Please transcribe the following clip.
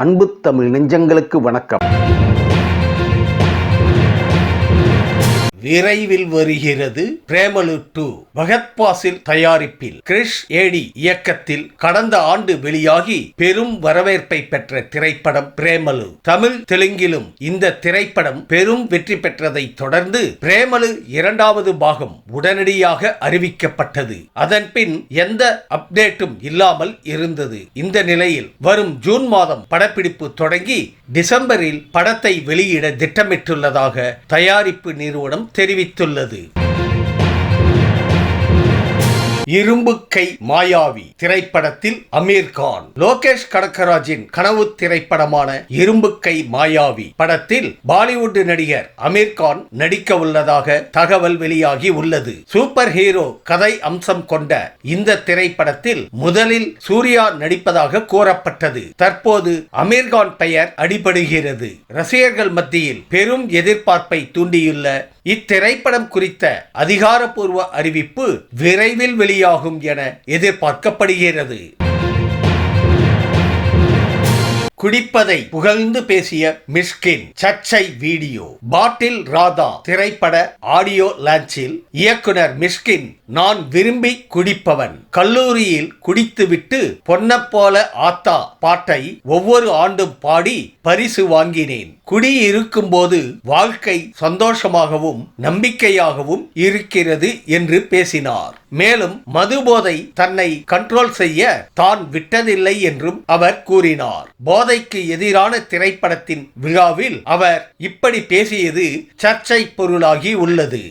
அன்பு தமிழ் நெஞ்சங்களுக்கு வணக்கம். விரைவில் வருகிறது பிரேமலு 2. பகத் பாசில் தயாரிப்பில் கிரிஷ் ஏடி இயக்கத்தில் கடந்த ஆண்டு வெளியாகி பெரும் வரவேற்பை பெற்ற திரைப்படம் பிரேமலு. தமிழ் தெலுங்கிலும் இந்த திரைப்படம் பெரும் வெற்றி பெற்றதை தொடர்ந்து பிரேமலு 2வது பாகம் உடனடியாக அறிவிக்கப்பட்டது. அதன் பின் எந்த அப்டேட்டும் இல்லாமல் இருந்தது. இந்த நிலையில் வரும் ஜூன் மாதம் படப்பிடிப்பு தொடங்கி டிசம்பரில் படத்தை வெளியிட திட்டமிட்டுள்ளதாக தயாரிப்பு நிறுவனம் தெரிவித்துள்ளது. இரும்பு கை மாயாவி திரைப்படத்தில் அமீர் கான். லோகேஷ் கனகராஜின் கனவு திரைப்படமான இரும்பு கை மாயாவி படத்தில் பாலிவுட் நடிகர் அமீர் கான் நடிக்க உள்ளதாக தகவல் வெளியாகி உள்ளது. சூப்பர் ஹீரோ கதை அம்சம் கொண்ட இந்த திரைப்படத்தில் முதலில் சூர்யா நடிப்பதாக கூறப்பட்டது. தற்போது அமீர் கான் பெயர் அடிபடுகிறது. ரசிகர்கள் மத்தியில் பெரும் எதிர்பார்ப்பை தூண்டியுள்ள இத்திரைப்படம் குறித்த அதிகாரப்பூர்வ அறிவிப்பு விரைவில் வெளியாகும் என எதிர்பார்க்கப்படுகிறது. குடிப்பதை புகழ்ந்து பேசிய மிஷ்கின் சர்ச்சை வீடியோ. பாட்டில் ராதா திரைப்பட ஆடியோ லான்ச்சில் இயக்குனர் மிஷ்கின், நான் விரும்பி குடிப்பவன், கல்லூரியில் குடித்துவிட்டு பொன்னப்போல ஆத்தா பாட்டை ஒவ்வொரு ஆண்டும் பாடி பரிசு வாங்கினேன். குடி இருக்கும்போது வாழ்க்கை சந்தோஷமாகவும் நம்பிக்கையாகவும் இருக்கிறது என்று பேசினார். மேலும் மதுபோதை தன்னை கண்ட்ரோல் செய்ய தான் விட்டதில்லை என்றும் அவர் கூறினார். போதைக்கு எதிரான திரைப்படத்தின் விழாவில் அவர் இப்படி பேசியது சர்ச்சை பொருளாகி உள்ளது.